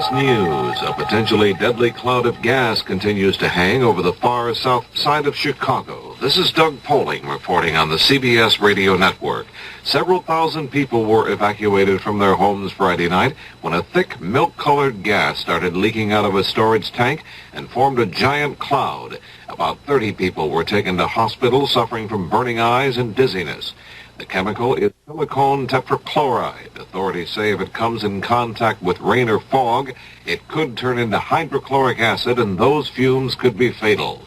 CBS News. A potentially deadly cloud of gas continues to hang over the far south side of Chicago. This is Doug Poling reporting on the CBS radio network. Several thousand people were evacuated from their homes Friday night when a thick milk-colored gas started leaking out of a storage tank and formed a giant cloud. About 30 people were taken to hospitals suffering from burning eyes and dizziness. The chemical is silicone tetrachloride. Authorities say if it comes in contact with rain or fog, it could turn into hydrochloric acid, and those fumes could be fatal.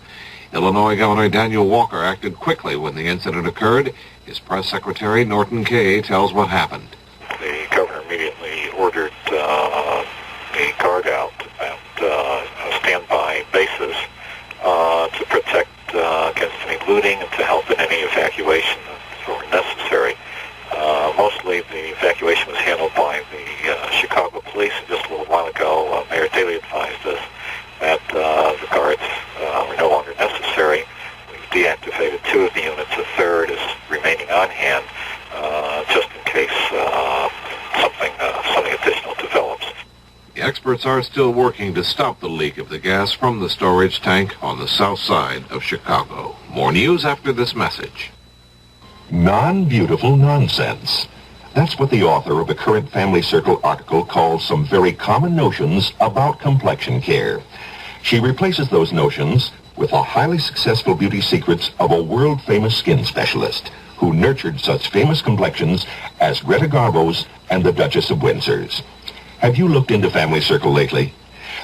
Illinois Governor Daniel Walker acted quickly when the incident occurred. His press secretary, Norton Kay, tells what happened. The governor immediately ordered a guard out at a standby basis to protect against any looting and to help in any evacuation that were necessary. Mostly the evacuation was handled by the Chicago police. Just a little while ago, Mayor Daley advised us that the guards were no longer necessary. We've deactivated 2 of the units. A third is remaining on hand just in case something additional develops. The experts are still working to stop the leak of the gas from the storage tank on the south side of Chicago. More news after this message. Non-beautiful nonsense. That's what the author of the current Family Circle article calls some very common notions about complexion care. She replaces those notions with the highly successful beauty secrets of a world-famous skin specialist who nurtured such famous complexions as Greta Garbo's and the Duchess of Windsor's. Have you looked into Family Circle lately?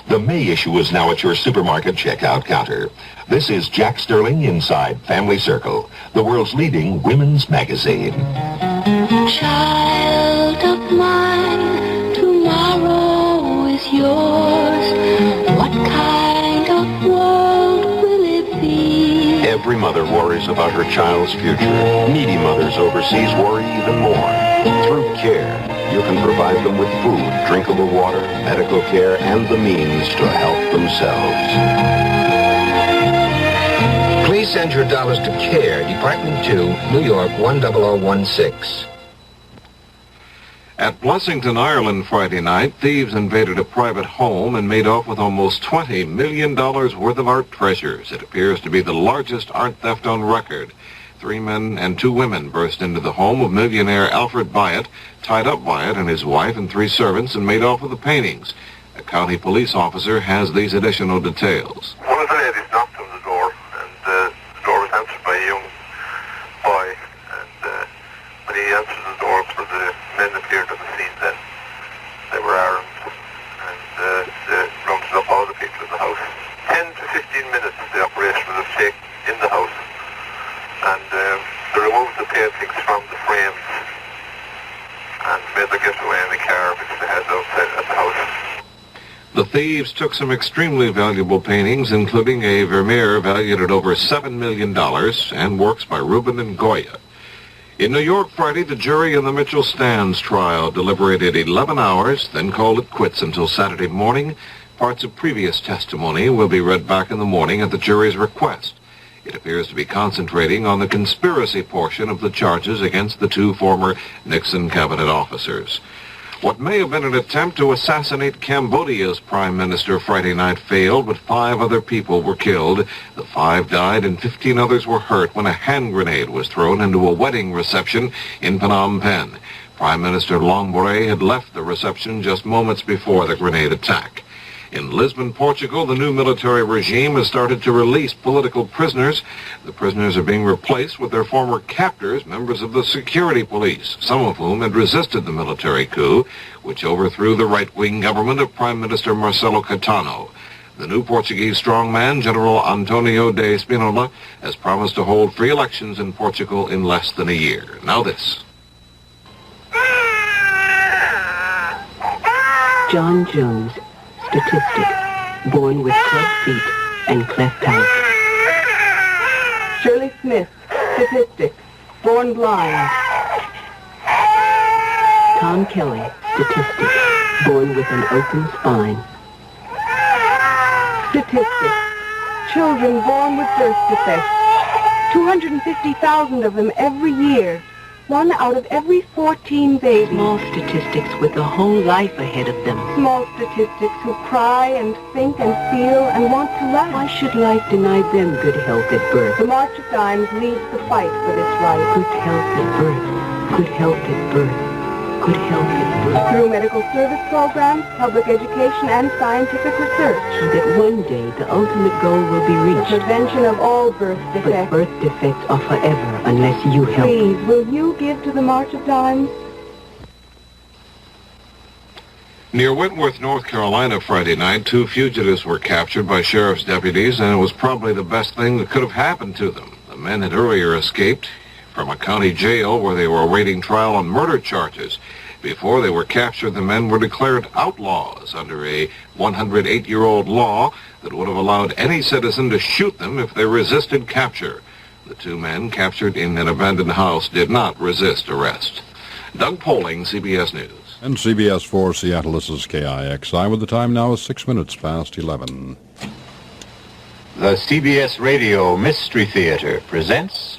The May issue is now at your supermarket checkout counter. This is Jack Sterling inside Family Circle, the world's leading women's magazine. Child of mine, tomorrow is yours. What kind of world will it be? Every mother worries about her child's future. Needy mothers overseas worry even more. Through CARE, you can provide them with food, drinkable water, medical care, and the means to help themselves. Please send your dollars to CARE, Department 2, New York 10016. At Blessington, Ireland Friday night, thieves invaded a private home and made off with almost $20 million worth of art treasures. It appears to be the largest art theft on record. 3 men and 2 women burst into the home of millionaire Alfred Byatt, tied up Byatt and his wife and 3 servants, and made off with the paintings. A county police officer has these additional details. One of the ladies knocked on the door, and the door was answered by a young boy. And when he answered the door, the men appeared on the scene then. They were armed, and they rounded up all the people in the house. 10 to 15 minutes the operation would have taken in the house. And they removed the paintings from the frames and made them get away in the car which they had outside at the house. The thieves took some extremely valuable paintings, including a Vermeer valued at over $7 million and works by Rubin and Goya. In New York Friday, the jury in the Mitchell Stands trial deliberated 11 hours, then called it quits until Saturday morning. Parts of previous testimony will be read back in the morning at the jury's request. It appears to be concentrating on the conspiracy portion of the charges against the 2 former Nixon cabinet officers. What may have been an attempt to assassinate Cambodia's prime minister Friday night failed, but 5 other people were killed. The 5 died and 15 others were hurt when a hand grenade was thrown into a wedding reception in Phnom Penh. Prime Minister Longbore had left the reception just moments before the grenade attack. In Lisbon, Portugal, the new military regime has started to release political prisoners. The prisoners are being replaced with their former captors, members of the security police, some of whom had resisted the military coup, which overthrew the right-wing government of Prime Minister Marcelo Caetano. The new Portuguese strongman, General Antonio de Spinola, has promised to hold free elections in Portugal in less than a year. Now this. John Jones, statistic, born with club feet and cleft palate. Shirley Smith, statistic, born blind. Tom Kelly, statistic, born with an open spine. Statistic, children born with birth defects, 250,000 of them every year. 1 out of every 14 babies. Small statistics with a whole life ahead of them. Small statistics who cry and think and feel and want to laugh. Why should life deny them good health at birth? The March of Dimes leads the fight for this right. Good health at birth. Good health at birth. Good health at birth. Through medical service programs, public education, and scientific research. So that one day the ultimate goal will be reached. The prevention of all birth But defects. birth defects are forever unless you help. Please, will you give to the March of Dimes? Near Wentworth, North Carolina, Friday night, 2 fugitives were captured by sheriff's deputies, and it was probably the best thing that could have happened to them. The men had earlier escaped from a county jail where they were awaiting trial on murder charges. Before they were captured, the men were declared outlaws under a 108-year-old law that would have allowed any citizen to shoot them if they resisted capture. The 2 men captured in an abandoned house did not resist arrest. Doug Poling, CBS News. And CBS 4 Seattle, this is KIXI, with the time now is 6 minutes past 11. The CBS Radio Mystery Theater presents...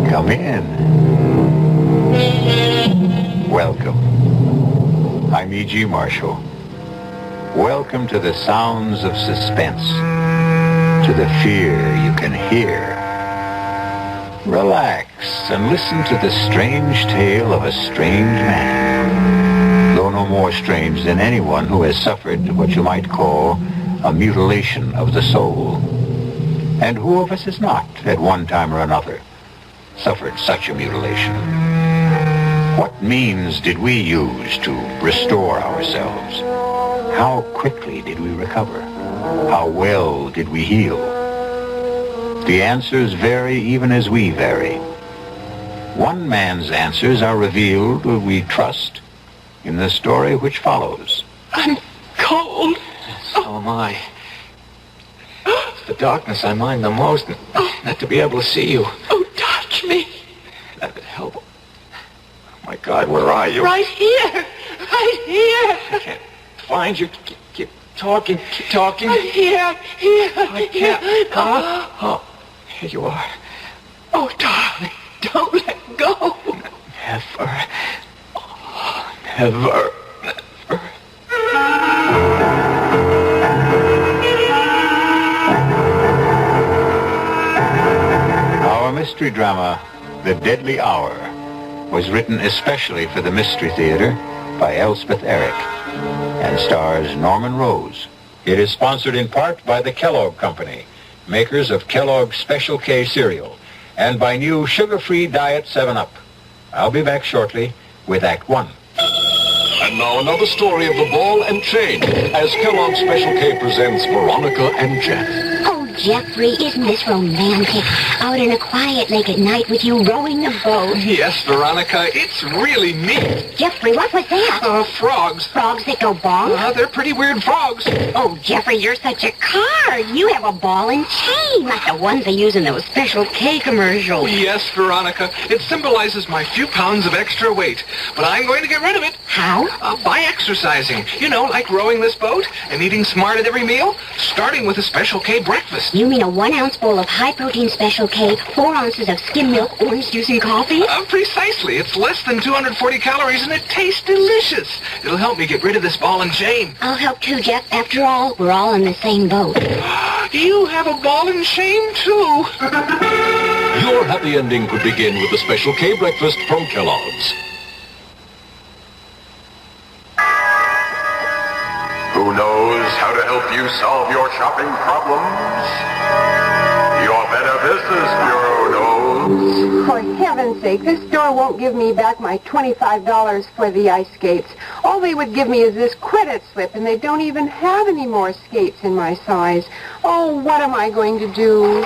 Come in. Welcome. I'm E.G. Marshall. Welcome to the sounds of suspense, to the fear you can hear. Relax and listen to the strange tale of a strange man, though no more strange than anyone who has suffered what you might call a mutilation of the soul. And who of us has not, at one time or another, suffered such a mutilation? What means did we use to restore ourselves? How quickly did we recover? How well did we heal? The answers vary even as we vary. One man's answers are revealed, we trust, in the story which follows. I'm cold. So am I. It's the darkness I mind the most, not to be able to see you. Oh, touch me. That would help. Oh, my God, where are you? Right here. Right here. I can't find you. Keep talking. Keep talking. Right here. I can't. Oh, here you are. Oh, darling, don't let go. Never. Oh, never. Our mystery drama, The Deadly Hour, was written especially for the Mystery Theater by Elspeth Eric and stars Norman Rose. It is sponsored in part by the Kellogg Company, makers of Kellogg's Special K cereal, and by new sugar-free Diet 7-Up. I'll be back shortly with Act 1. And now another story of the ball and chain as Kellogg's Special K presents Veronica and Jeff. Oh, Jeffrey, isn't this romantic? Out in a quiet lake at night with you rowing the boat. Yes, Veronica, it's really neat. Jeffrey, what was that? Frogs. Frogs that go bonk? They're pretty weird frogs. Oh, Jeffrey, you're such a card. You have a ball and chain, like the ones they use in those Special K commercials. Yes, Veronica, it symbolizes my few pounds of extra weight. But I'm going to get rid of it. How? By exercising. You know, like rowing this boat and eating smart at every meal, starting with a Special K breakfast. You mean a 1-ounce bowl of high-protein Special K, 4 ounces of skim milk, orange juice, and coffee? Precisely. It's less than 240 calories, and it tastes delicious. It'll help me get rid of this ball and chain. I'll help too, Jeff. After all, we're all in the same boat. You have a ball and chain, too. Your happy ending could begin with the Special K breakfast from Kellogg's. Who knows how to help you solve your shopping problems? Your Better Business Bureau knows. For heaven's sake, this store won't give me back my $25 for the ice skates. All they would give me is this credit slip, and they don't even have any more skates in my size. Oh, what am I going to do?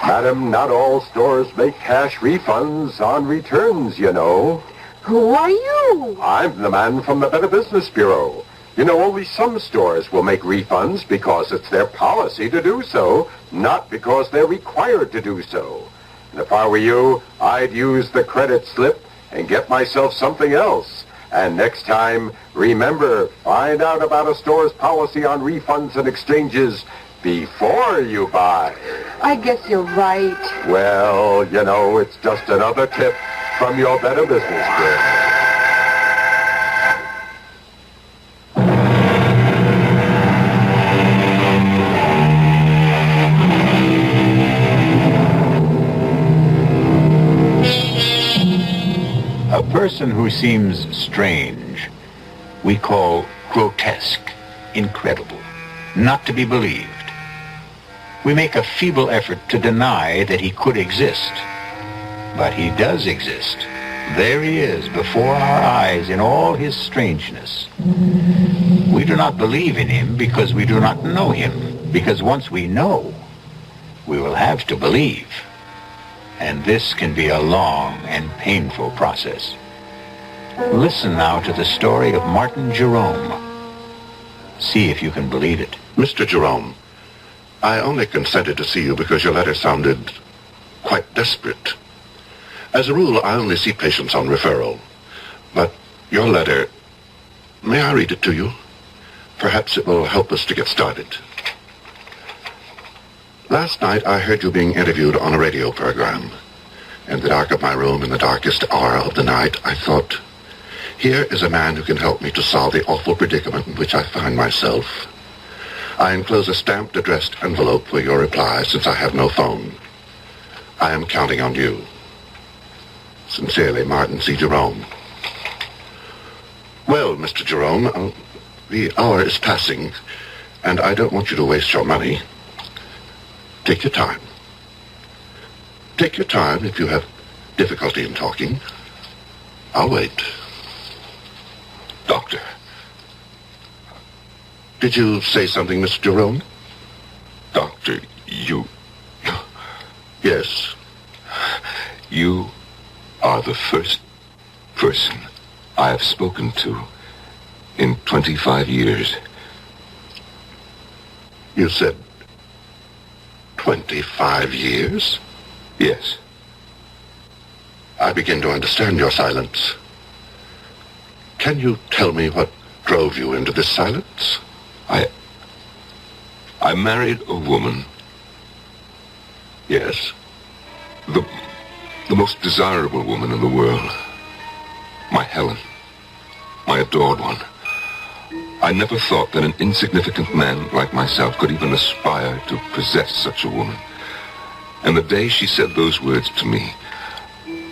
Madam, not all stores make cash refunds on returns, you know. Who are you? I'm the man from the Better Business Bureau. You know, only some stores will make refunds because it's their policy to do so, not because they're required to do so. And if I were you, I'd use the credit slip and get myself something else. And next time, remember, find out about a store's policy on refunds and exchanges before you buy. I guess you're right. Well, you know, it's just another tip from your Better Business Bureau. A person who seems strange, we call grotesque, incredible, not to be believed. We make a feeble effort to deny that he could exist. But he does exist. There he is before our eyes in all his strangeness. We do not believe in him because we do not know him, because once we know, we will have to believe. And this can be a long and painful process. Listen now to the story of Martin Jerome. See if you can believe it. Mr. Jerome, I only consented to see you because your letter sounded quite desperate. As a rule, I only see patients on referral. But your letter, may I read it to you? Perhaps it will help us to get started. Last night, I heard you being interviewed on a radio program. In the dark of my room, in the darkest hour of the night, I thought, here is a man who can help me to solve the awful predicament in which I find myself. I enclose a stamped, addressed envelope for your reply, since I have no phone. I am counting on you. Sincerely, Martin C. Jerome. Well, Mr. Jerome, the hour is passing, and I don't want you to waste your money. Take your time. Take your time if you have difficulty in talking. I'll wait. Doctor. Did you say something, Mr. Jerome? Doctor, you... Yes. You are the first person I have spoken to in 25 years. You said 25 years? Yes. I begin to understand your silence. Can you tell me what drove you into this silence? I married a woman. Yes. The most desirable woman in the world. My Helen. My adored one. I never thought that an insignificant man like myself could even aspire to possess such a woman. And the day she said those words to me,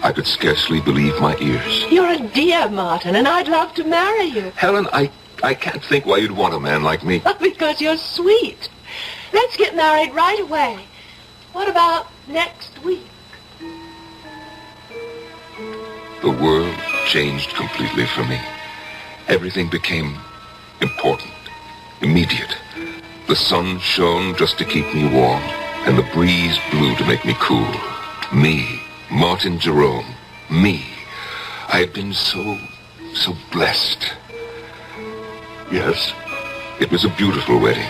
I could scarcely believe my ears. You're a dear, Martin, and I'd love to marry you. Helen, I can't think why you'd want a man like me. Because you're sweet. Let's get married right away. What about next week? The world changed completely for me. Everything became important, immediate. The sun shone just to keep me warm, and the breeze blew to make me cool. Me, Martin Jerome, me. I had been so blessed. Yes? It was a beautiful wedding.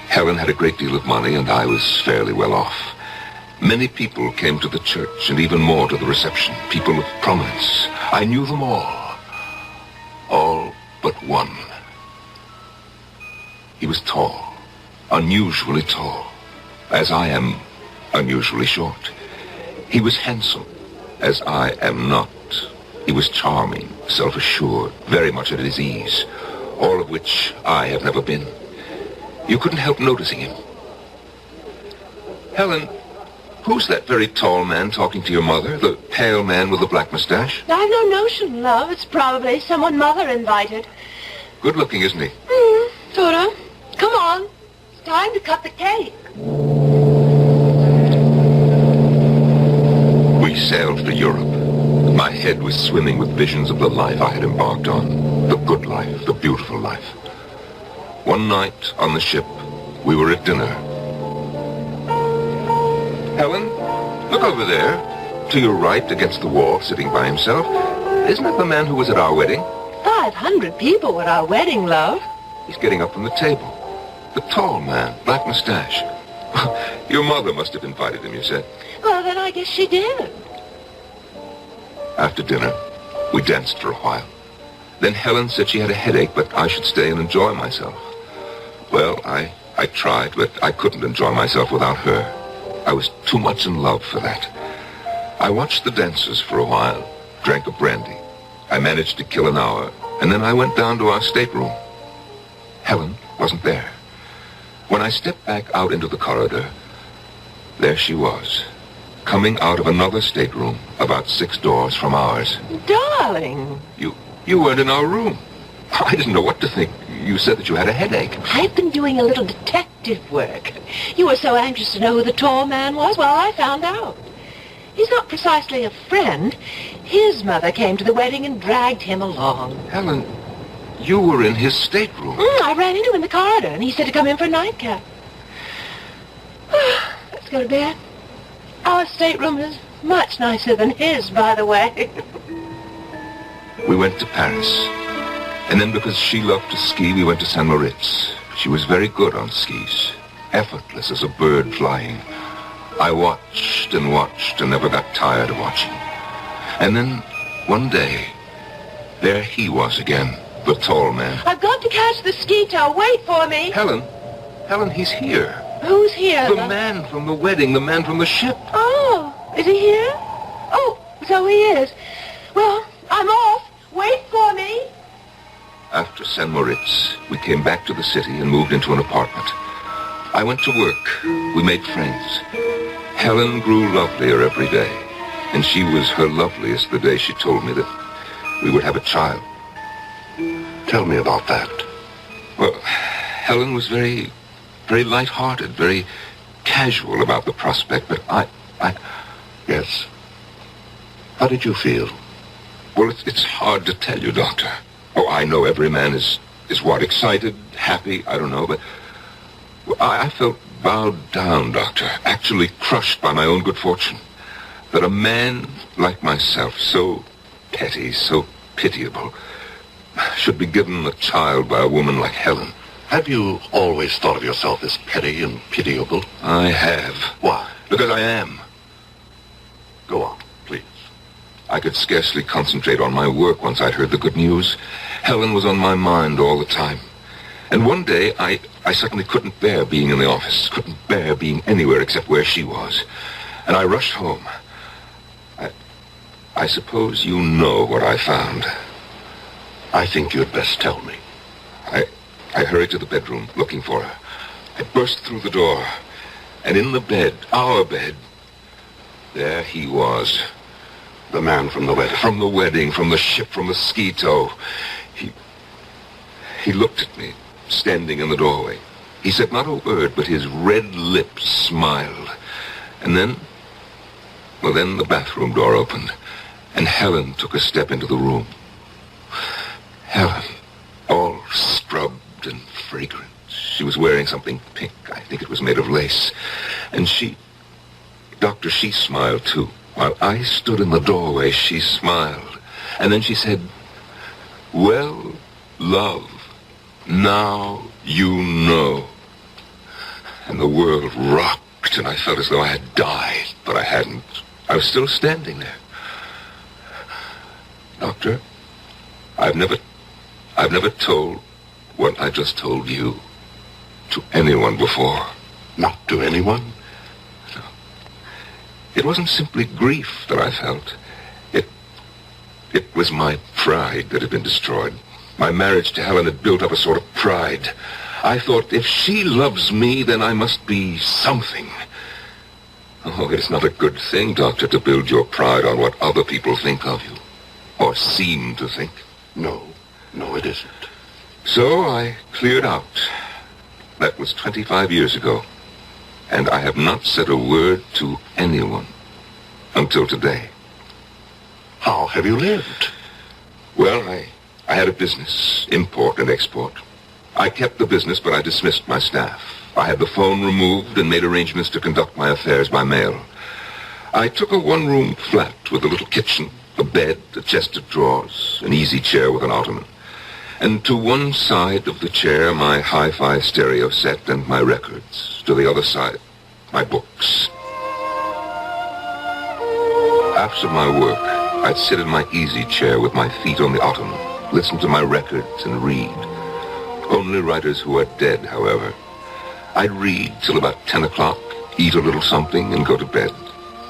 Helen had a great deal of money, and I was fairly well off. Many people came to the church, and even more to the reception. People of prominence. I knew them all. All but one. He was tall, unusually tall, as I am unusually short. He was handsome, as I am not. He was charming, self-assured, very much at his ease, all of which I have never been. You couldn't help noticing him. Helen, who's that very tall man talking to your mother? The pale man with the black mustache? I've no notion, love. It's probably someone Mother invited. Good looking, isn't he? Sort of. Come on. It's time to cut the cake. We sailed for Europe. My head was swimming with visions of the life I had embarked on. The good life, the beautiful life. One night on the ship, we were at dinner. Helen, look over there. To your right, against the wall, sitting by himself. Isn't that the man who was at our wedding? 500 people at our wedding, love. He's getting up from the table. The tall man, black mustache. Your mother must have invited him, you said. Well, then I guess she did. After dinner, we danced for a while. Then Helen said she had a headache, but I should stay and enjoy myself. Well, I tried, but I couldn't enjoy myself without her. I was too much in love for that. I watched the dancers for a while, drank a brandy. I managed to kill an hour, and then I went down to our stateroom. Helen wasn't there. When I stepped back out into the corridor, there she was, coming out of another stateroom about 6 doors from ours. Darling. You weren't in our room. I didn't know what to think. You said that you had a headache. I've been doing a little detective work. You were so anxious to know who the tall man was. Well, I found out. He's not precisely a friend. His mother came to the wedding and dragged him along. Helen, you were in his stateroom. I ran into him in the corridor, and he said to come in for a nightcap. Let's go to bed. Our stateroom is much nicer than his, by the way. We went to Paris. And then because she loved to ski, we went to St. Moritz. She was very good on skis, effortless as a bird flying. I watched and watched and never got tired of watching. And then, one day, there he was again, the tall man. I've got to catch the ski tow. Wait for me. Helen, he's here. Who's here? The man from the wedding, the man from the ship. Oh, is he here? Oh, so he is. Well, I'm off. Wait for me. After St. Moritz, we came back to the city and moved into an apartment. I went to work. We made friends. Helen grew lovelier every day, and she was her loveliest the day she told me that we would have a child. Tell me about that. Well, Helen was very light-hearted, very casual about the prospect, but I... Yes. How did you feel? Well, it's hard to tell you, Doctor. Oh, I know every man is what, excited, happy, I don't know, but I felt bowed down, Doctor, actually crushed by my own good fortune. That a man like myself, so petty, so pitiable, should be given a child by a woman like Helen. Have you always thought of yourself as petty and pitiable? I have. Why? Because I am. Go on, please. I could scarcely concentrate on my work once I'd heard the good news. Helen was on my mind all the time. And one day, I suddenly couldn't bear being in the office, couldn't bear being anywhere except where she was. And I rushed home. I suppose you know what I found. I think you'd best tell me. I hurried to the bedroom, looking for her. I burst through the door, and in the bed, our bed, there he was. The man from the wedding. From the wedding, from the ship, from the ski tow. He looked at me, standing in the doorway. He said not a word, but his red lips smiled. And then the bathroom door opened, and Helen took a step into the room. Helen, all scrubbed and fragrant. She was wearing something pink. I think it was made of lace. And she smiled too. While I stood in the doorway, she smiled. And then she said, "Well, love, now you know." And the world rocked, and I felt as though I had died, but I hadn't. I was still standing there. Doctor, I've never told what I just told you to anyone before. Not to anyone? No. It wasn't simply grief that I felt. It was my pride that had been destroyed. My marriage to Helen had built up a sort of pride. I thought, if she loves me, then I must be something. Oh, it's not a good thing, Doctor, to build your pride on what other people think of you. Or seem to think. No, it isn't. So I cleared out. That was 25 years ago. And I have not said a word to anyone until today. How have you lived? Well, I had a business, import and export. I kept the business, but I dismissed my staff. I had the phone removed and made arrangements to conduct my affairs by mail. I took a one-room flat with a little kitchen, a bed, a chest of drawers, an easy chair with an ottoman. And to one side of the chair, my hi-fi stereo set and my records. To the other side, my books. After my work, I'd sit in my easy chair with my feet on the ottoman, listen to my records and read. Only writers who are dead, however. I'd read till about 10 o'clock, eat a little something, and go to bed.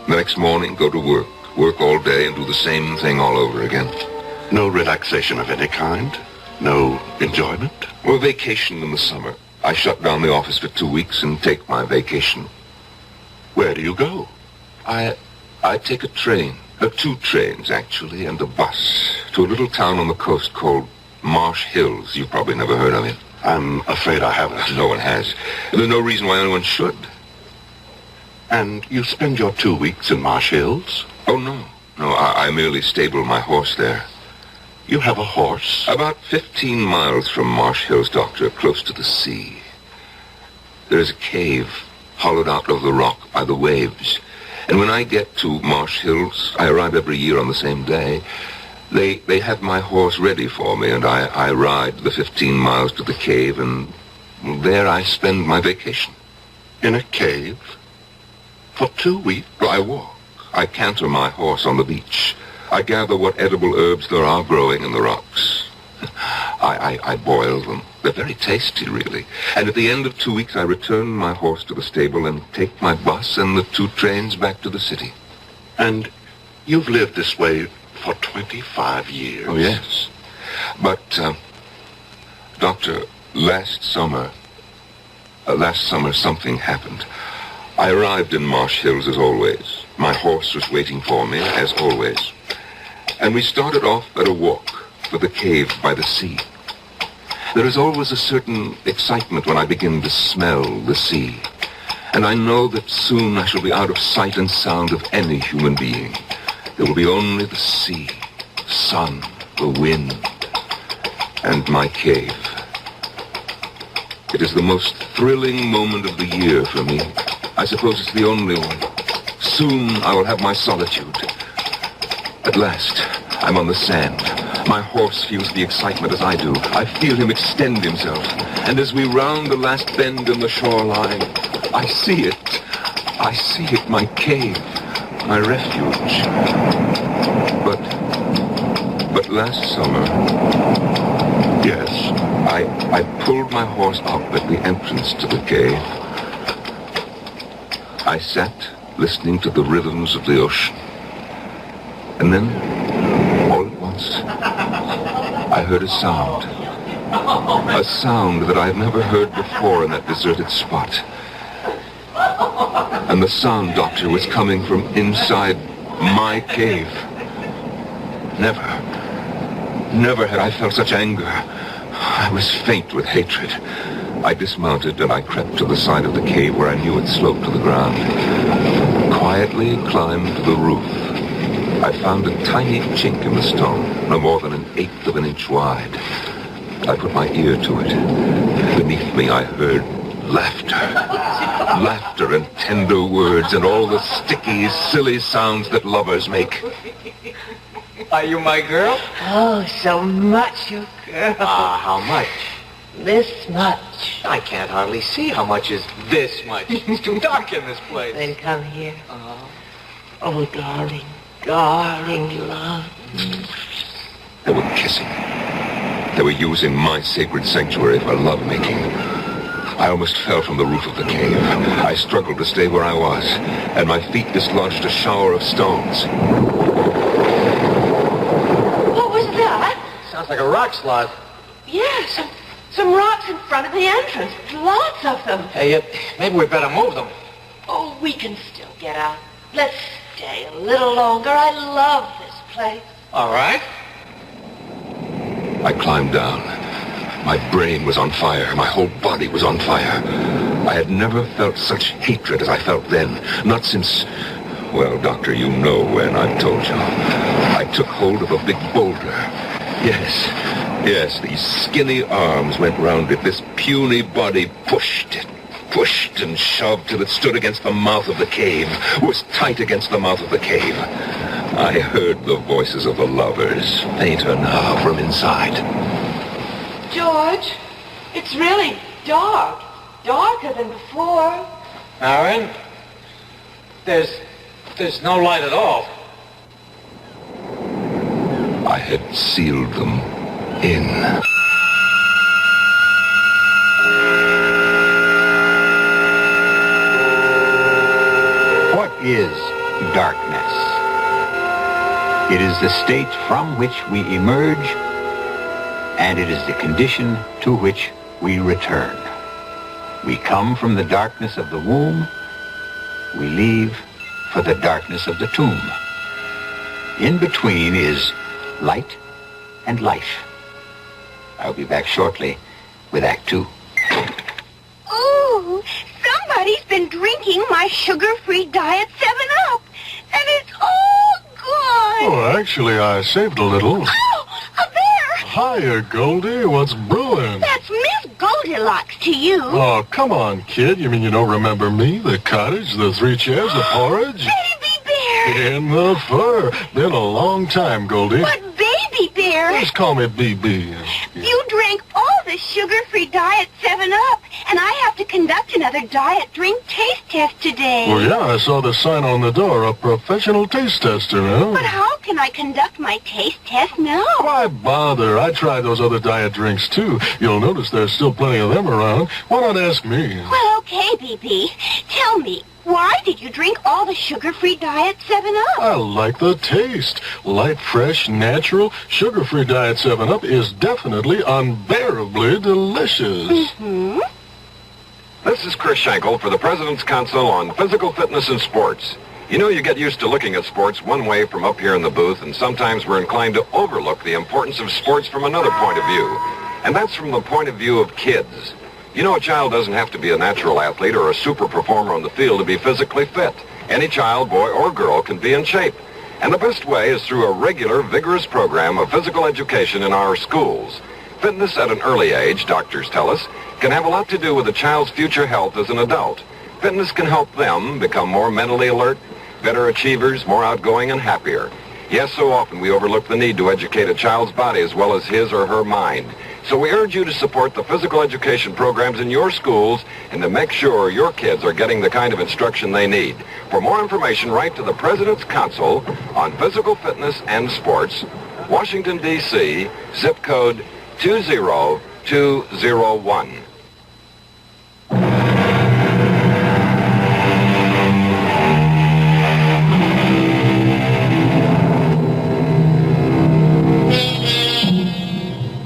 The next morning, go to work all day and do the same thing all over again. No relaxation of any kind? No enjoyment? Well, vacation in the summer. I shut down the office for 2 weeks and take my vacation. Where do you go? I take a train, 2 trains actually, and a bus to a little town on the coast called Marsh Hills. You've probably never heard of it. I'm afraid I haven't. No one has. There's no reason why anyone should. And you spend your 2 weeks in Marsh Hills? Oh, no. No, I merely stable my horse there. You have a horse? About 15 miles from Marsh Hills, Doctor, close to the sea. There's a cave hollowed out of the rock by the waves. And when I get to Marsh Hills, I arrive every year on the same day. They have my horse ready for me, and I ride the 15 miles to the cave, and there I spend my vacation. In a cave? For 2 weeks? Well, I walk. I canter my horse on the beach. I gather what edible herbs there are growing in the rocks. I boil them. They're very tasty, really. And at the end of 2 weeks, I return my horse to the stable and take my bus and the 2 trains back to the city. And you've lived this way for 25 years? Oh, yes. But, Doctor, last summer something happened. I arrived in Marsh Hills as always. My horse was waiting for me, as always. And we started off at a walk for the cave by the sea. There is always a certain excitement when I begin to smell the sea. And I know that soon I shall be out of sight and sound of any human being. There will be only the sea, the sun, the wind, and my cave. It is the most thrilling moment of the year for me. I suppose it's the only one. Soon I will have my solitude. At last, I'm on the sand. My horse feels the excitement as I do. I feel him extend himself. And as we round the last bend in the shoreline, I see it. I see it, my cave, my refuge. But last summer, yes, I pulled my horse up at the entrance to the cave. I sat listening to the rhythms of the ocean. And then, all at once, I heard a sound. A sound that I had never heard before in that deserted spot. And the sound, Doctor, was coming from inside my cave. Never had I felt such anger. I was faint with hatred. I dismounted and I crept to the side of the cave where I knew it sloped to the ground. Quietly climbed to the roof. I found a tiny chink in the stone, no more than 1/8 of an inch wide. I put my ear to it. Beneath me I heard laughter. Laughter and tender words and all the sticky, silly sounds that lovers make. Are you my girl? Oh, so much, you girl. How much? This much. I can't hardly see how much is this much. It's too dark in this place. Then come here. Oh, darling, darling love. They were kissing. They were using my sacred sanctuary for lovemaking. I almost fell from the roof of the cave. I struggled to stay where I was, and my feet dislodged a shower of stones. What was that? Sounds like a rock slide. Yes, some rocks in front of the entrance. Lots of them. Hey, maybe we better move them. Oh, we can still get out. Let's stay a little longer. I love this place. All right. I climbed down. My brain was on fire. My whole body was on fire. I had never felt such hatred as I felt then. Not since... Well, Doctor, you know when, I've told you. I took hold of a big boulder. Yes, these skinny arms went round it. This puny body pushed and shoved till it stood against the mouth of the cave, was tight against the mouth of the cave. I heard the voices of the lovers, fainter now from inside. George, it's really dark. Darker than before. Aaron, there's no light at all. I had sealed them in. What is darkness? It is the state from which we emerge, and it is the condition to which we return. We come from the darkness of the womb. We leave for the darkness of the tomb. In between is light and life. I'll be back shortly with Act 2. Ooh, somebody's been drinking my sugar-free Diet 7-Up, and it's all gone. Oh, actually, I saved a little. Oh, a bear! Hiya, Goldie. What's brewing? That's Miss Goldilocks to you. Oh, come on, kid. You mean you don't remember me? The cottage, the 3 chairs, the porridge? Baby bear! In the fur. Been a long time, Goldie. But baby bear... Just call me BB. You drank all the sugar-free Diet 7-Up, and I have to conduct another diet drink taste test today. Well, yeah, I saw the sign on the door, a professional taste tester, huh? But how can I conduct my taste test now? Why bother? I tried those other diet drinks, too. You'll notice there's still plenty of them around. Why not ask me? Well, okay, BB. Tell me, why did you drink all the sugar-free Diet 7-Up? I like the taste. Light, fresh, natural, sugar-free Diet 7-Up is definitely unbearably delicious. Mm-hmm. This is Chris Schenkel for the President's Council on Physical Fitness and Sports. You know, you get used to looking at sports one way from up here in the booth, and sometimes we're inclined to overlook the importance of sports from another point of view. And that's from the point of view of kids. You know, a child doesn't have to be a natural athlete or a super performer on the field to be physically fit. Any child, boy or girl, can be in shape. And the best way is through a regular, vigorous program of physical education in our schools. Fitness at an early age, doctors tell us, can have a lot to do with a child's future health as an adult. Fitness can help them become more mentally alert, better achievers, more outgoing and happier. Yes, so often we overlook the need to educate a child's body as well as his or her mind. So we urge you to support the physical education programs in your schools and to make sure your kids are getting the kind of instruction they need. For more information, write to the President's Council on Physical Fitness and Sports, Washington, D.C., zip code 20201.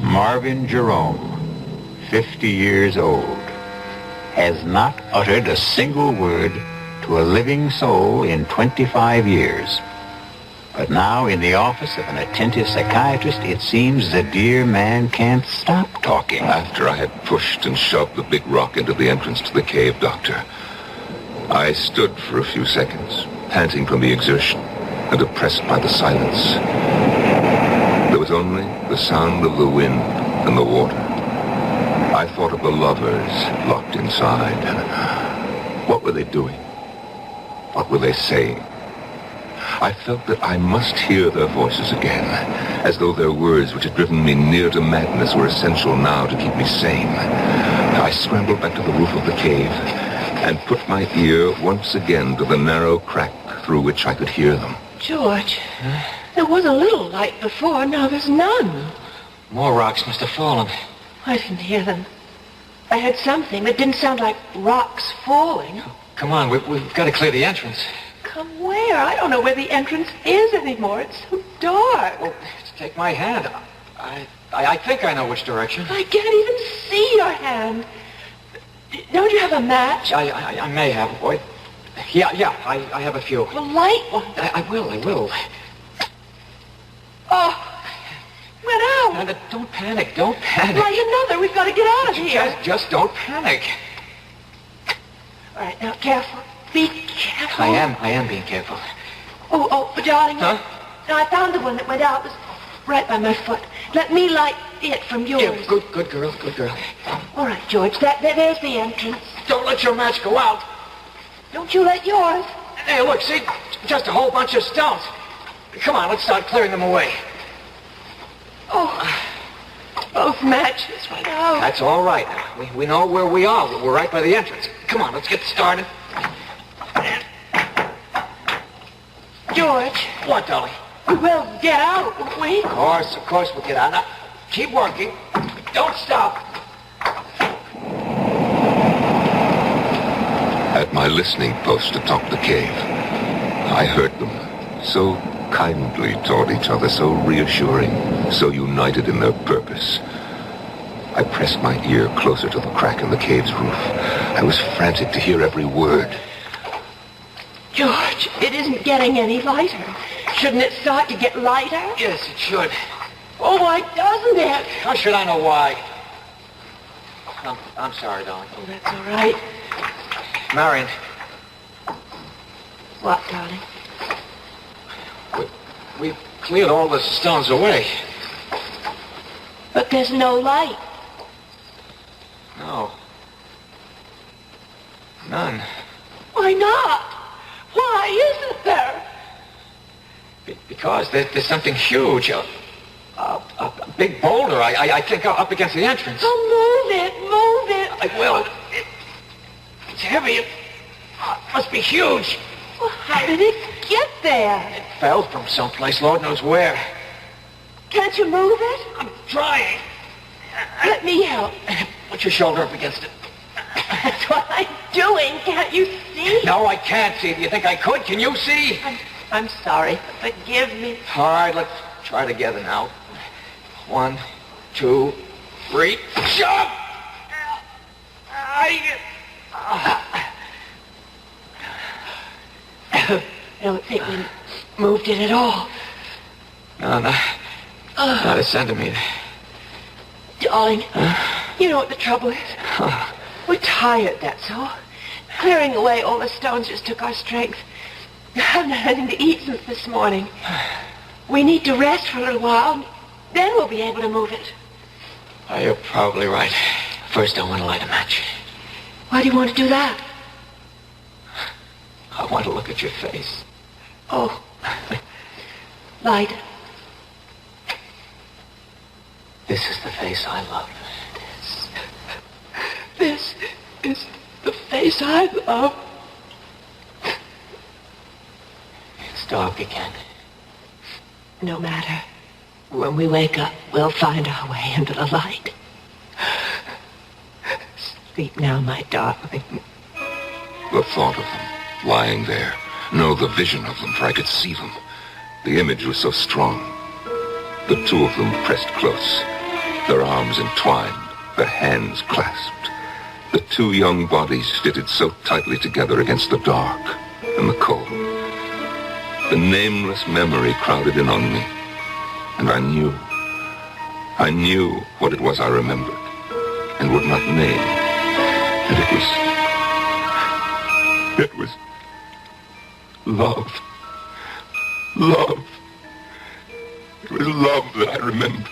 Marvin Jerome, 50 years old, has not uttered a single word to a living soul in 25 years. But now, in the office of an attentive psychiatrist, it seems the dear man can't stop talking. After I had pushed and shoved the big rock into the entrance to the cave, Doctor, I stood for a few seconds, panting from the exertion and oppressed by the silence. There was only the sound of the wind and the water. I thought of the lovers locked inside. What were they doing? What were they saying? I felt that I must hear their voices again, as though their words, which had driven me near to madness, were essential now to keep me sane. I scrambled back to the roof of the cave and put my ear once again to the narrow crack through which I could hear them. George, there was a little light before, now there's none. More rocks must have fallen. I didn't hear them. I heard something that didn't sound like rocks falling. Come on, we've got to clear the entrance. Come where? I don't know where the entrance is anymore. It's so dark. Well, take my hand. I think I know which direction. I can't even see your hand. Don't you have a match? I may have, boy. Yeah, I have a few. The light one. I will. Oh, went out. Don't panic. Light another. We've got to get out of here. Just don't panic. All right, now careful. Be careful. I am being careful. Oh, darling. Huh? Now, I found the one that went out. It was right by my foot. Let me light it from yours. Yeah, good girl. All right, George. There's the entrance. Don't let your match go out. Don't you let yours. Hey, look, see? Just a whole bunch of stones. Come on, let's start clearing them away. Oh, both matches went out. That's all right. We know where we are. We're right by the entrance. Come on, let's get started. George. What, Dolly? We'll get out, won't we? Of course we'll get out. Now, keep working. Don't stop. At my listening post atop the cave, I heard them, so kindly toward each other, so reassuring, so united in their purpose. I pressed my ear closer to the crack in the cave's roof. I was frantic to hear every word. George, it isn't getting any lighter. Shouldn't it start to get lighter? Yes, it should. Oh, why doesn't it? How should I know why? I'm sorry, darling. Oh, that's all right. Marion. What, darling? We've cleared all the stones away. But there's no light. No. None. Why not? Why isn't there? Because there's something huge. A big boulder, I think, up against the entrance. Oh, move it. I will. It's heavy. It must be huge. Well, how did it get there? It fell from someplace, Lord knows where. Can't you move it? I'm trying. Let me help. Put your shoulder up against it. That's what I'm doing. Can't you see? No, I can't see. Do you think I could? Can you see? I'm sorry. Forgive me. All right, let's try together now. 1, 2, 3. Jump! I don't think we moved it at all. No, not a centimeter. Darling, you know what the trouble is? We're tired, that's all. Clearing away all the stones just took our strength. I haven't had anything to eat since this morning. We need to rest for a little while. Then we'll be able to move it. Oh, you're probably right. First, I want to light a match. Why do you want to do that? I want to look at your face. Oh. Light it. This is the face I love. This is the face I love. It's dark again. No matter. When we wake up, we'll find our way into the light. Sleep now, my darling. The thought of them, lying there. No, the vision of them, for I could see them. The image was so strong. The two of them pressed close, their arms entwined, their hands clasped. The two young bodies fitted so tightly together against the dark and the cold. The nameless memory crowded in on me, and I knew what it was I remembered and would not name. And it was love. Love. It was love that I remembered.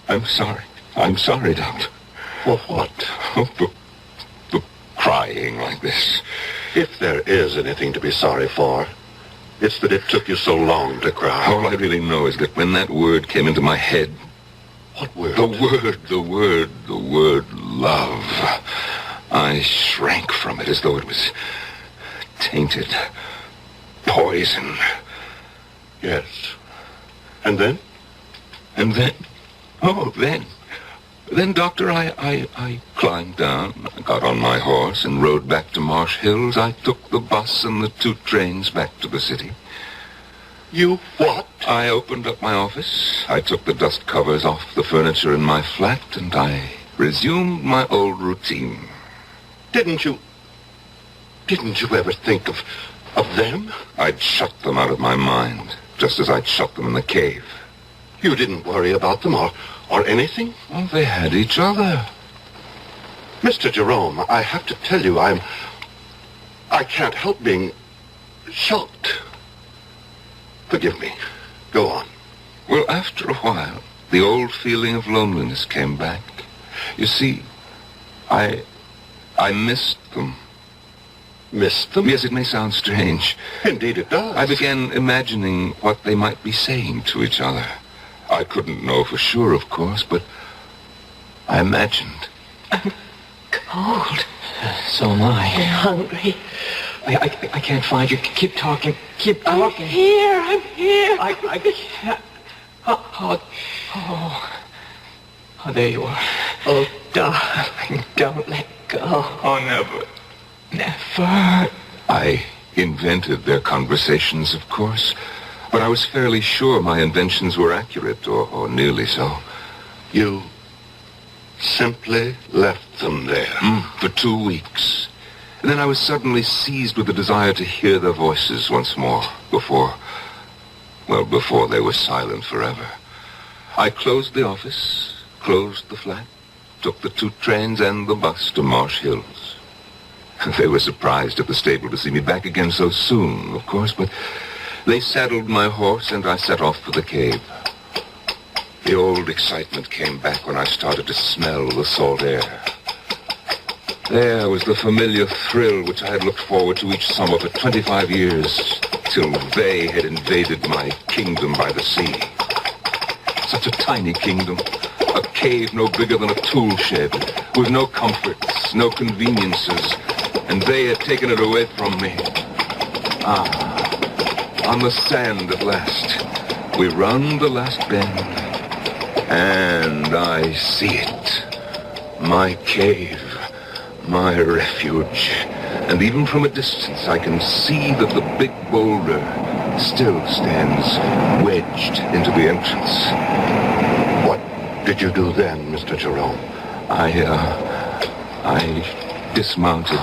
I'm sorry, Doctor. For what? For crying like this. If there is anything to be sorry for, it's that it took you so long to cry. All I really know is that when that word came into my head... What word? The word love. I shrank from it as though it was tainted, poison. Yes. And then? Then, Doctor, I climbed down, got on my horse, and rode back to Marsh Hills. I took the bus and the 2 trains back to the city. You what? I opened up my office, I took the dust covers off the furniture in my flat, and I resumed my old routine. Didn't you ever think of them? I'd shut them out of my mind, just as I'd shut them in the cave. You didn't worry about them or anything? Well, they had each other. Mr. Jerome, I have to tell you, I can't help being shocked. Forgive me. Go on. Well, after a while, the old feeling of loneliness came back. You see, I missed them. Missed them? Yes, it may sound strange. Indeed it does. I began imagining what they might be saying to each other. I couldn't know for sure, of course, but I imagined. I'm cold. So am I. I'm hungry. I can't find you. Keep talking. Keep talking. I'm here. I can't. Oh, there you are. Oh, darling, don't let go. Oh, never. Never. I invented their conversations, of course, but I was fairly sure my inventions were accurate, or nearly so. You simply left them there? For 2 weeks. And then I was suddenly seized with the desire to hear their voices once more, before they were silent forever. I closed the office, closed the flat, took the 2 trains and the bus to Marsh Hills. They were surprised at the stable to see me back again so soon, of course, but they saddled my horse and I set off for the cave. The old excitement came back when I started to smell the salt air. There was the familiar thrill which I had looked forward to each summer for 25 years, till they had invaded my kingdom by the sea. Such a tiny kingdom, a cave no bigger than a tool shed, with no comforts, no conveniences, and they had taken it away from me. On the sand at last, we round the last bend, and I see it. My cave, my refuge. And even from a distance, I can see that the big boulder still stands wedged into the entrance. What did you do then, Mr. Jerome? I dismounted.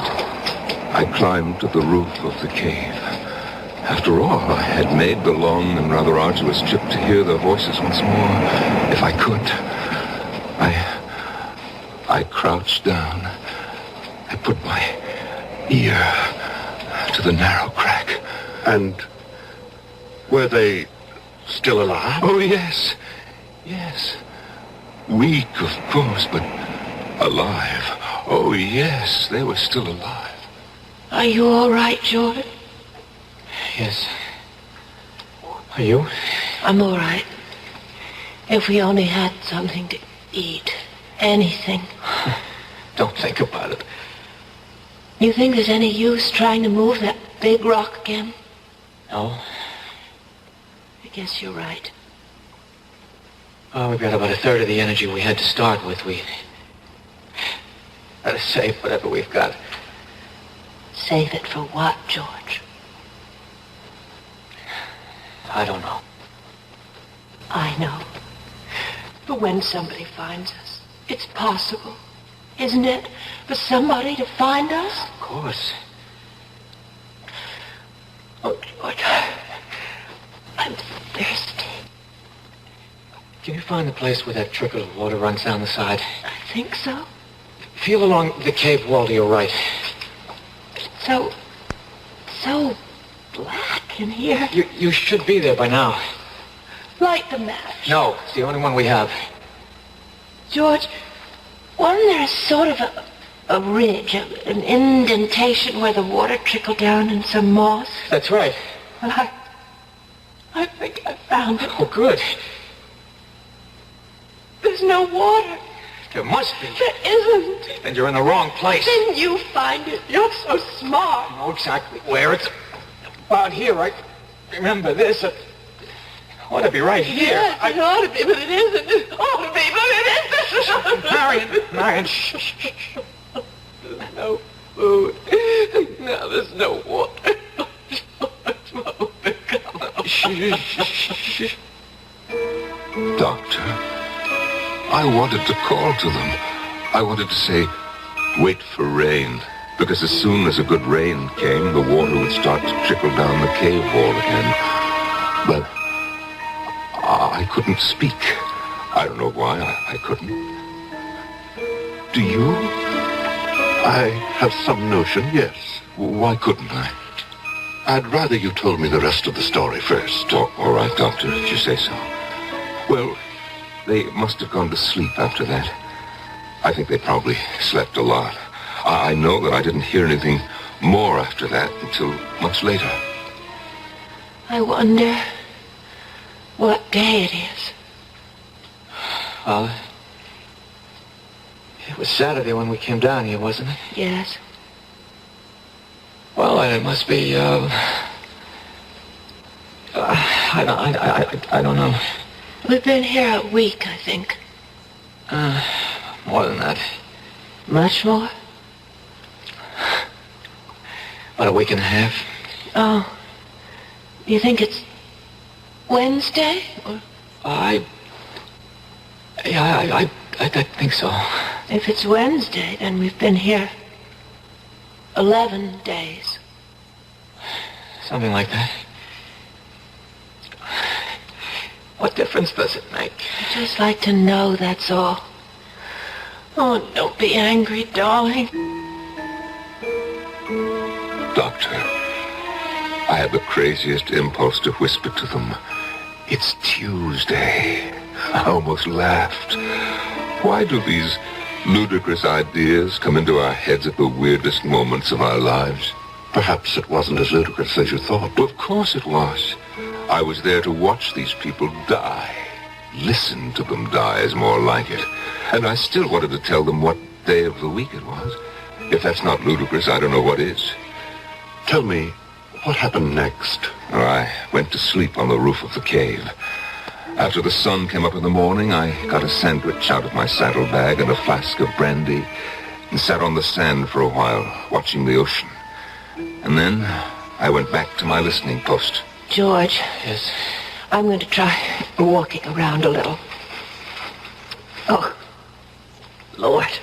I climbed to the roof of the cave. After all, I had made the long and rather arduous trip to hear their voices once more, if I could. I crouched down. I put my ear to the narrow crack. And were they still alive? Oh, yes. Yes. Weak, of course, but alive. Oh, yes, they were still alive. Are you all right, George? Yes. Are you? I'm all right. If we only had something to eat. Anything. Don't think about it. You think there's any use trying to move that big rock again? No. I guess you're right. Oh, we've got about a third of the energy we had to start with. We gotta save whatever we've got. Save it for what, George? I don't know. I know. But when somebody finds us, it's possible, isn't it, for somebody to find us? Of course. Oh, George, I'm thirsty. Can you find the place where that trickle of water runs down the side? I think so. Feel along the cave wall to your right. So black in here. You should be there by now. Light the match. No, it's the only one we have. George, wasn't there a sort of a ridge, an indentation where the water trickled down in some moss? That's right. Well, I think I found it. Oh, good. There's no water. There must be. There isn't. Then you're in the wrong place. Then you find it. You're so smart. I know exactly where. It's about here, right? Remember this. It ought to be right here. Yes, it ought to be, but it isn't. It ought to be, but it isn't. Marion, shh. There's no food. Now there's no water. Shh. Doctor, I wanted to call to them. I wanted to say, wait for rain. Because as soon as a good rain came, the water would start to trickle down the cave wall again. But I couldn't speak. I don't know why I couldn't. Do you? I have some notion, yes. Why couldn't I? I'd rather you told me the rest of the story first. Oh, all right, Doctor, if you say so. Well, they must have gone to sleep after that. I think they probably slept a lot. I know that I didn't hear anything more after that until much later. I wonder what day it is. Well, it was Saturday when we came down here, wasn't it? Yes. Well, it must be, I don't know. We've been here a week, I think. More than that. Much more? About a week and a half. Oh. You think it's Wednesday? Or? I think so. If it's Wednesday, then we've been here 11 days. Something like that. What difference does it make? I'd just like to know, that's all. Oh, don't be angry, darling. Doctor, I had the craziest impulse to whisper to them, "It's Tuesday." I almost laughed. Why do these ludicrous ideas come into our heads at the weirdest moments of our lives? Perhaps it wasn't as ludicrous as you thought. Of course it was. I was there to watch these people die. Listen to them die is more like it. And I still wanted to tell them what day of the week it was. If that's not ludicrous, I don't know what is. Tell me, what happened next? I went to sleep on the roof of the cave. After the sun came up in the morning, I got a sandwich out of my saddlebag and a flask of brandy and sat on the sand for a while, watching the ocean. And then I went back to my listening post. George. Yes? I'm going to try walking around a little. Oh, Lord.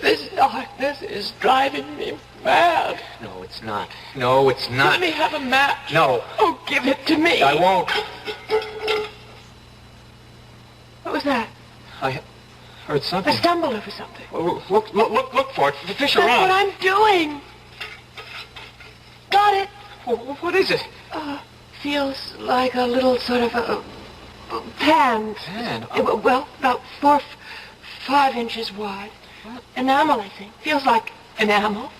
This darkness is driving me mad. No, it's not. No, it's not. Let me have a match. No. Oh, give it to me. I won't. What was that? I heard something. I stumbled over something. Look for it. Fish That's around. what I'm doing. Got it. What is it? Feels like a little sort of a pan. Pan? Well, about 5 inches wide. What? Enamel, I think. Feels like enamel.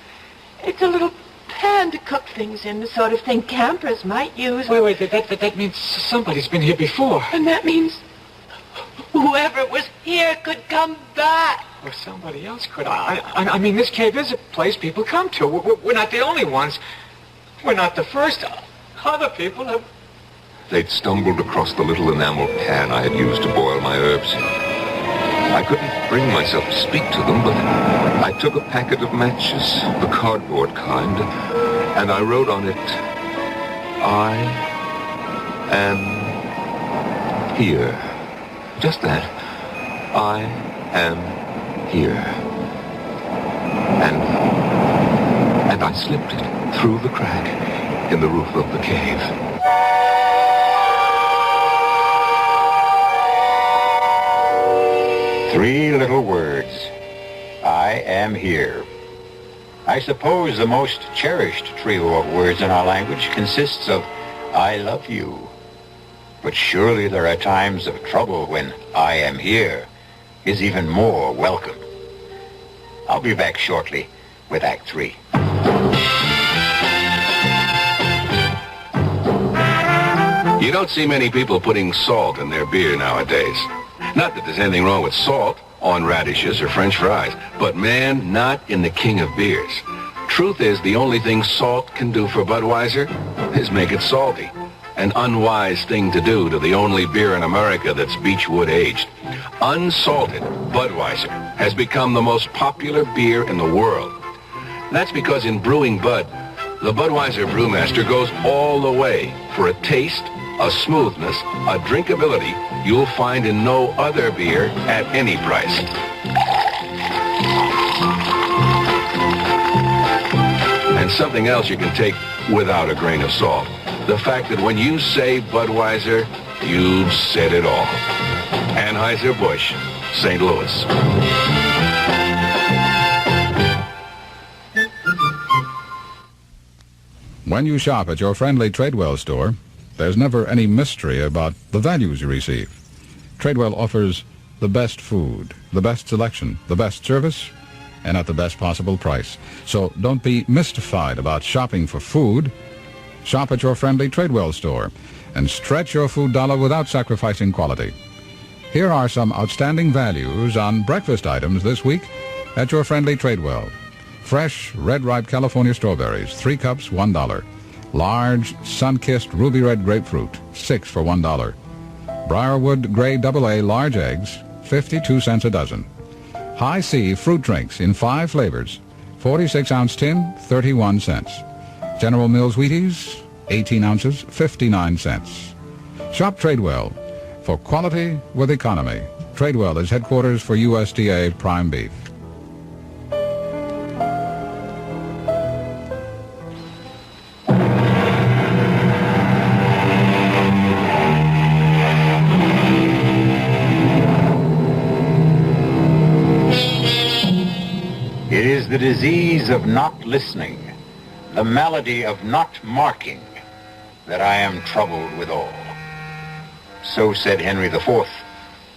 It's a little pan to cook things in, the sort of thing campers might use. Wait, that means somebody's been here before. And that means whoever was here could come back. Or somebody else could. I mean, this cave is a place people come to. We're not the only ones. We're not the first. Other people have... They'd stumbled across the little enamel pan I had used to boil my herbs in. I couldn't bring myself to speak to them, but I took a packet of matches, the cardboard kind, and I wrote on it, "I am here." Just that. I am here. And I slipped it through the crack in the roof of the cave. Three little words. I am here. I suppose the most cherished trio of words in our language consists of I love you. But surely there are times of trouble when I am here is even more welcome. I'll be back shortly with Act 3. You don't see many people putting salt in their beer nowadays. Not that there's anything wrong with salt on radishes or French fries, but man, not in the king of beers. Truth is, the only thing salt can do for Budweiser is make it salty. An unwise thing to do to the only beer in America that's Beechwood aged. Unsalted Budweiser has become the most popular beer in the world. That's because in brewing Bud, the Budweiser brewmaster goes all the way for a taste, a smoothness, a drinkability you'll find in no other beer at any price. And something else you can take without a grain of salt. The fact that when you say Budweiser, you've said it all. Anheuser-Busch, St. Louis. When you shop at your friendly Tradewell store, there's never any mystery about the values you receive. Tradewell offers the best food, the best selection, the best service, and at the best possible price. So don't be mystified about shopping for food. Shop at your friendly Tradewell store and stretch your food dollar without sacrificing quality. Here are some outstanding values on breakfast items this week at your friendly Tradewell. Fresh, red-ripe California strawberries, 3 cups, $1. Large, sun-kissed ruby red grapefruit, 6 for $1. Briarwood Gray AA large eggs, 52 cents a dozen. High C fruit drinks in 5 flavors, 46-ounce tin, 31 cents. General Mills Wheaties, 18 ounces, 59 cents. Shop Tradewell for quality with economy. Tradewell is headquarters for USDA prime beef. It is the disease of not listening, the malady of not marking, that I am troubled withal. So said Henry IV,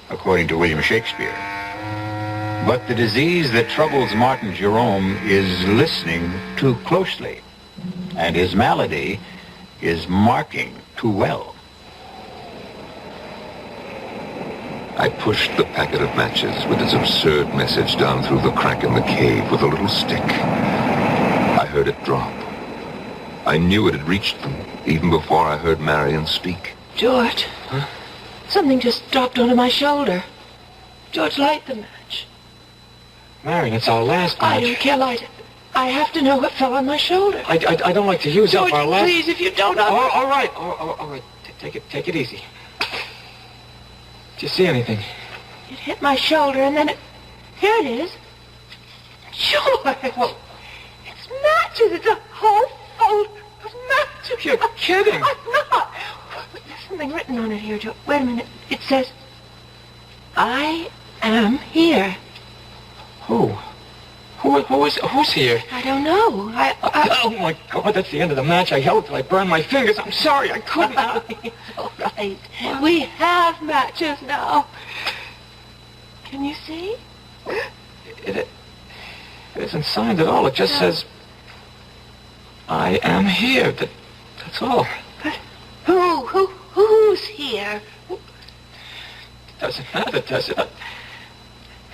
according to William Shakespeare. But the disease that troubles Martin Jerome is listening too closely, and his malady is marking too well. I pushed the packet of matches with its absurd message down through the crack in the cave with a little stick. I heard it drop. I knew it had reached them even before I heard Marion speak. George, something just dropped onto my shoulder. George, light the match. Marion, it's our last match. I don't care, light it. I have to know what fell on my shoulder. I don't like to use George, up our last... please, if you don't... All right. Take it easy. Did you see anything? It hit my shoulder, and then it... Here it is. George! It's matches. It's a whole fold of matches. You're kidding. I'm not. There's something written on it here, George. Wait a minute. It says, I am here. Who? Who's here? I don't know. Oh, my God, that's the end of the match. I held till I burned my fingers. I'm sorry, I couldn't. It's all right. We have matches now. Can you see? It isn't signed at all. It just says, I am here. That's all. But who's here? Doesn't matter, does it?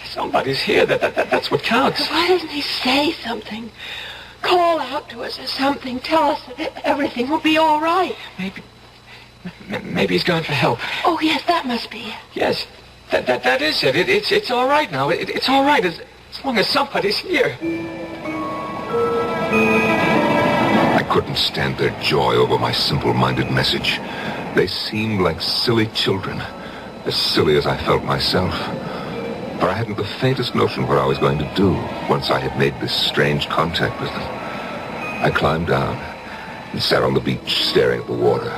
Somebody's here. That's what counts. Why doesn't he say something? Call out to us or something. Tell us that everything will be all right. Maybe he's gone for help. Oh, yes, that must be it. Yes, that is it. It's all right now. It's all right as long as somebody's here. I couldn't stand their joy over my simple-minded message. They seemed like silly children, as silly as I felt myself. For I hadn't the faintest notion what I was going to do once I had made this strange contact with them. I climbed down and sat on the beach staring at the water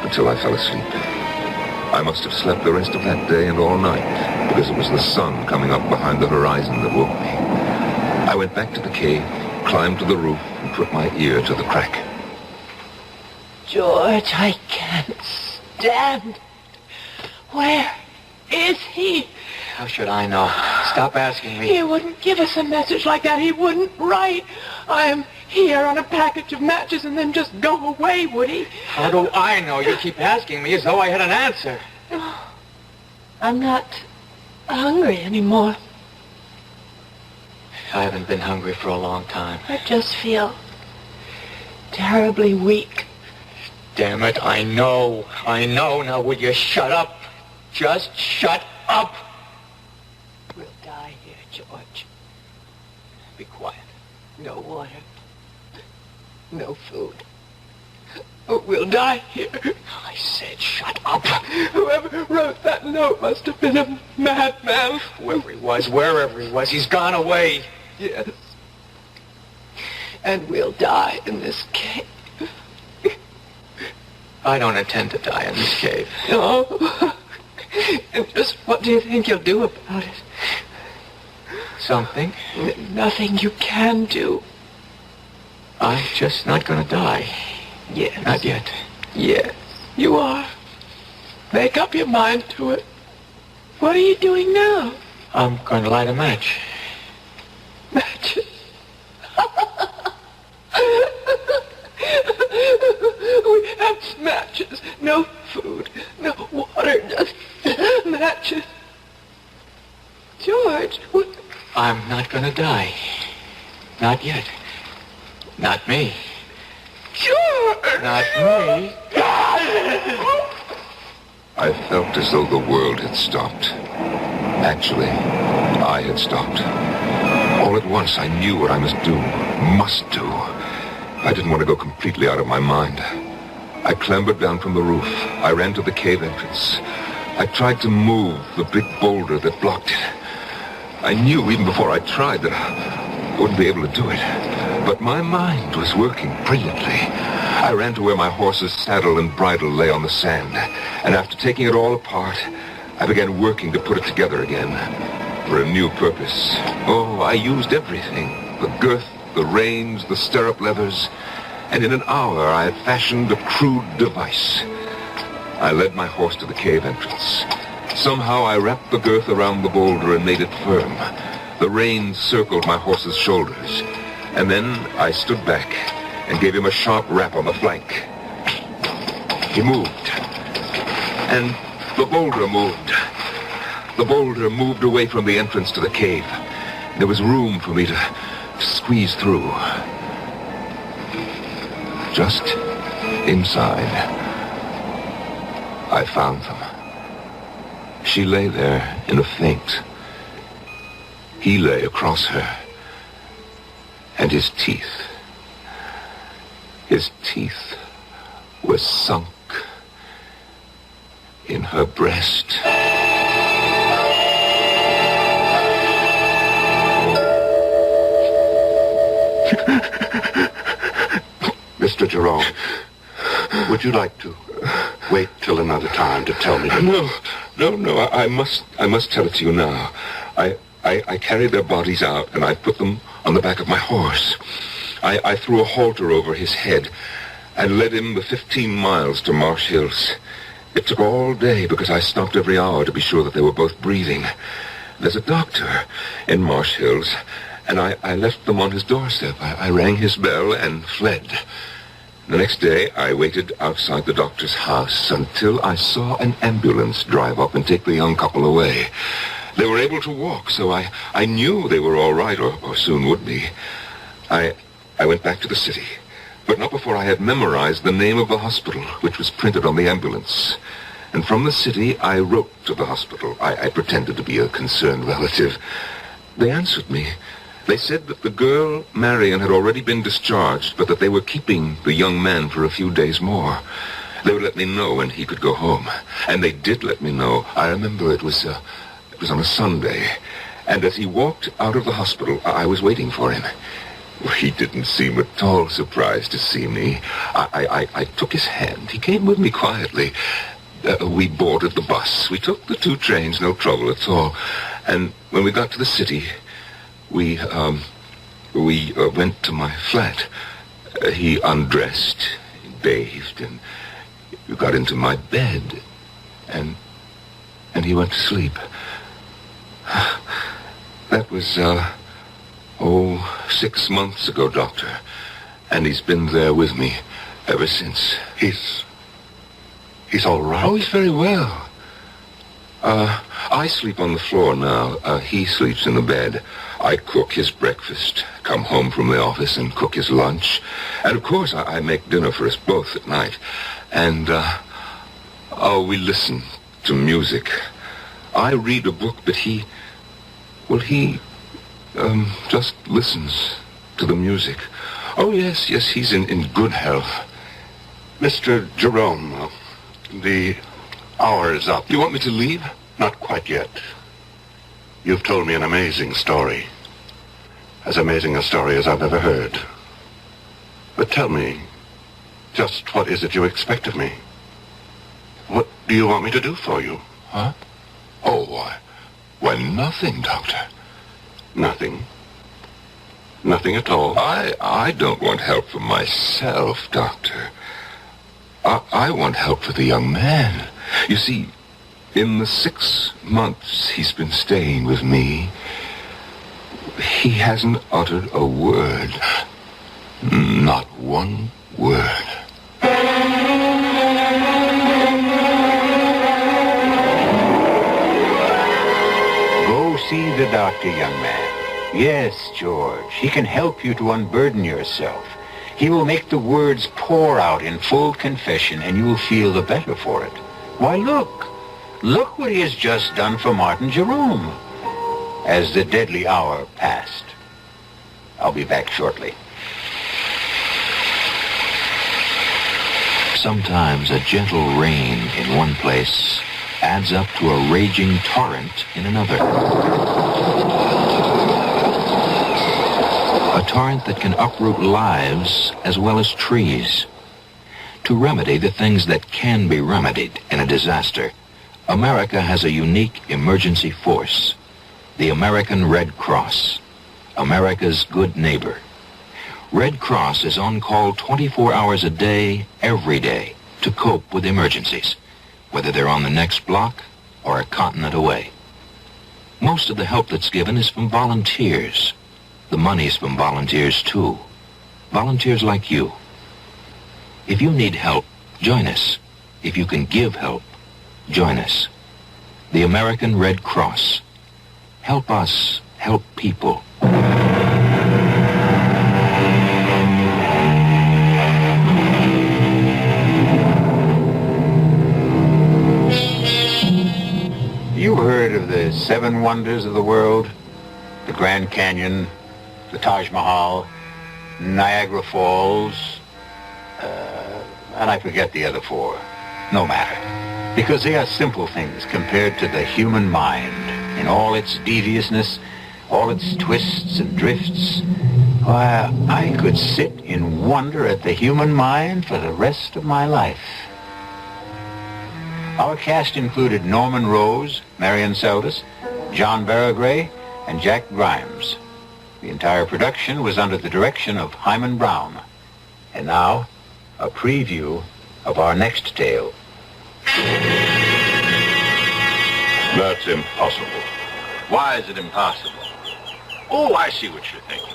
until I fell asleep. I must have slept the rest of that day and all night because it was the sun coming up behind the horizon that woke me. I went back to the cave, climbed to the roof, and put my ear to the crack. George, I can't stand it. Where is he? How should I know? Stop asking me. He wouldn't give us a message like that. He wouldn't write, I am here on a package of matches and then just go away, would he? How do I know? You keep asking me as though I had an answer. I'm not hungry anymore. I haven't been hungry for a long time. I just feel terribly weak. Damn it, I know. Now, would you shut up? Just shut up. We'll die here, George. Be quiet. No water. No food. We'll die here. I said shut up. Whoever wrote that note must have been a madman. Wherever he was, he's gone away. Yes. And we'll die in this cave. I don't intend to die in this cave. No. And just what do you think you'll do about it? Something. Nothing you can do. I'm just not going to die. Yes. Not yet. Yes, you are. Make up your mind to it. What are you doing now? I'm going to light a match. Matches. We have matches. No food. No water. Just matches. George, what? I'm not going to die. Not yet. Not me. George! Not me. I felt as though the world had stopped. Actually, I had stopped. All at once, I knew what I must do. I didn't want to go completely out of my mind. I clambered down from the roof. I ran to the cave entrance. I tried to move the big boulder that blocked it. I knew even before I tried that I wouldn't be able to do it. But my mind was working brilliantly. I ran to where my horse's saddle and bridle lay on the sand. And after taking it all apart, I began working to put it together again for a new purpose. Oh, I used everything. The girth, the reins, the stirrup leathers. And in an hour, I had fashioned a crude device. I led my horse to the cave entrance. Somehow, I wrapped the girth around the boulder and made it firm. The reins circled my horse's shoulders. And then I stood back and gave him a sharp rap on the flank. He moved. And the boulder moved. The boulder moved away from the entrance to the cave. There was room for me to squeeze through. Just inside, I found them. She lay there in a faint. He lay across her. And his teeth were sunk in her breast. Mr. Jerome, would you like to wait till another time to tell me? No, I must tell it to you now. I carried their bodies out and I put them on the back of my horse. I threw a halter over his head and led him the 15 miles to Marsh Hills. It took all day because I stopped every hour to be sure that they were both breathing. There's a doctor in Marsh Hills, and I left them on his doorstep. I rang his bell and fled. The next day, I waited outside the doctor's house until I saw an ambulance drive up and take the young couple away. They were able to walk, so I knew they were all right, or soon would be. I went back to the city, but not before I had memorized the name of the hospital, which was printed on the ambulance. And from the city, I wrote to the hospital. I pretended to be a concerned relative. They answered me. They said that the girl, Marion, had already been discharged, but that they were keeping the young man for a few days more. They would let me know when he could go home. And they did let me know. I remember it was on a Sunday. And as he walked out of the hospital, I was waiting for him. He didn't seem at all surprised to see me. I took his hand. He came with me quietly. We boarded the bus. We took the 2 trains, no trouble at all. And when we got to the city, we went to my flat. He undressed, bathed, and got into my bed. And he went to sleep. That was, 6 months ago, Doctor. And he's been there with me ever since. He's all right? Oh, he's very well. I sleep on the floor now. He sleeps in the bed. I cook his breakfast, come home from the office and cook his lunch. And, of course, I make dinner for us both at night. And, we listen to music. I read a book, but he just listens to the music. Oh, yes, he's in good health. Mr. Jerome, the hour is up. You want me to leave? Not quite yet. You've told me an amazing story. As amazing a story as I've ever heard. But tell me, just what is it you expect of me? What do you want me to do for you? Huh? Oh, why, nothing, Doctor. Nothing? Nothing at all? I don't want help for myself, Doctor. I want help for the young man. You see, in the 6 months he's been staying with me, he hasn't uttered a word. Not one word. Go see the doctor, young man. Yes, George. He can help you to unburden yourself. He will make the words pour out in full confession, and you will feel the better for it. Why, look. Look what he has just done for Martin Jerome. As the deadly hour passed. I'll be back shortly. Sometimes a gentle rain in one place adds up to a raging torrent in another. A torrent that can uproot lives as well as trees. To remedy the things that can be remedied in a disaster, America has a unique emergency force. The American Red Cross, America's good neighbor. Red Cross is on call 24 hours a day, every day, to cope with emergencies, whether they're on the next block or a continent away. Most of the help that's given is from volunteers. The money's from volunteers, too. Volunteers like you. If you need help, join us. If you can give help, join us. The American Red Cross. Help us help people. You heard of the 7 wonders of the world? The Grand Canyon, the Taj Mahal, Niagara Falls, and I forget the other 4. No matter. Because they are simple things compared to the human mind in all its deviousness, all its twists and drifts. Why, I could sit in wonder at the human mind for the rest of my life. Our cast included Norman Rose, Marion Seldes, John Barragray, and Jack Grimes. The entire production was under the direction of Hyman Brown. And now, a preview of our next tale. That's impossible. Why is it impossible? Oh, I see what you're thinking.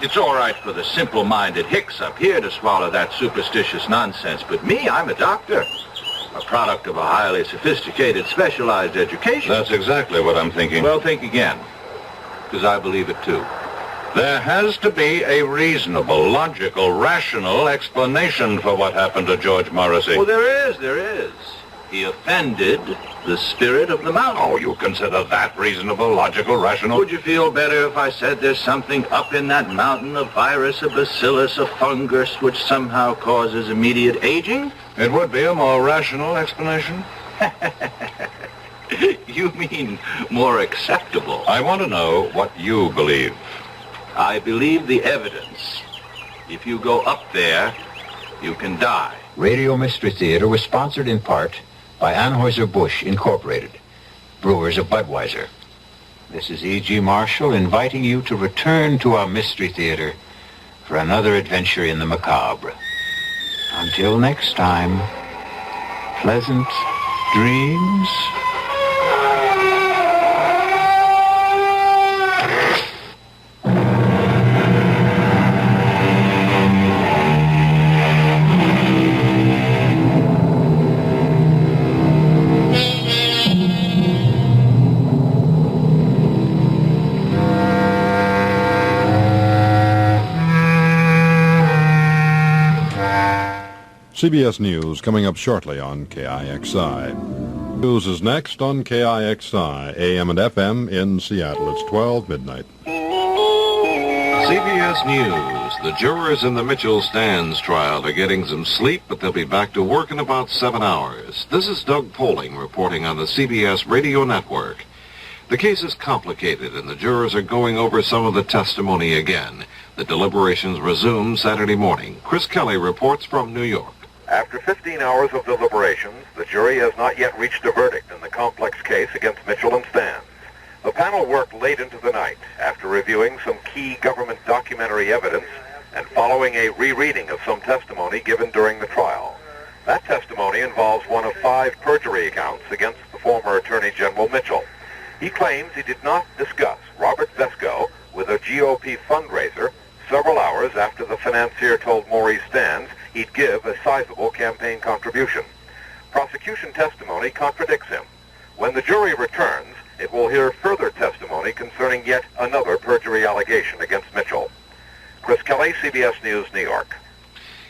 It's all right for the simple-minded hicks up here to swallow that superstitious nonsense, but me, I'm a doctor. A product of a highly sophisticated, specialized education. That's exactly what I'm thinking. Well, think again, because I believe it too. There has to be a reasonable, logical, rational explanation for what happened to George Morrissey. Well, there is. He offended the spirit of the mountain. Oh, you consider that reasonable, logical, rational? Would you feel better if I said there's something up in that mountain, a virus, a bacillus, a fungus, which somehow causes immediate aging? It would be a more rational explanation. You mean more acceptable? I want to know what you believe. I believe the evidence. If you go up there, you can die. Radio Mystery Theater was sponsored in part by Anheuser-Busch Incorporated, brewers of Budweiser. This is E.G. Marshall inviting you to return to our Mystery Theater for another adventure in the macabre. Until next time, pleasant dreams. CBS News coming up shortly on KIXI. News is next on KIXI, AM and FM in Seattle. It's 12 midnight. CBS News. The jurors in the Mitchell Stands trial are getting some sleep, but they'll be back to work in about 7 hours. This is Doug Poling reporting on the CBS radio network. The case is complicated, and the jurors are going over some of the testimony again. The deliberations resume Saturday morning. Chris Kelly reports from New York. After 15 hours of deliberations, the jury has not yet reached a verdict in the complex case against Mitchell and Stans. The panel worked late into the night after reviewing some key government documentary evidence and following a rereading of some testimony given during the trial. That testimony involves one of 5 perjury accounts against the former Attorney General Mitchell. He claims he did not discuss Robert Vesco with a GOP fundraiser several hours after the financier told Maurice Stans he'd give a sizable campaign contribution. Prosecution testimony contradicts him. When the jury returns, it will hear further testimony testimony concerning yet another perjury allegation against Mitchell. Chris Kelly, CBS News, New York.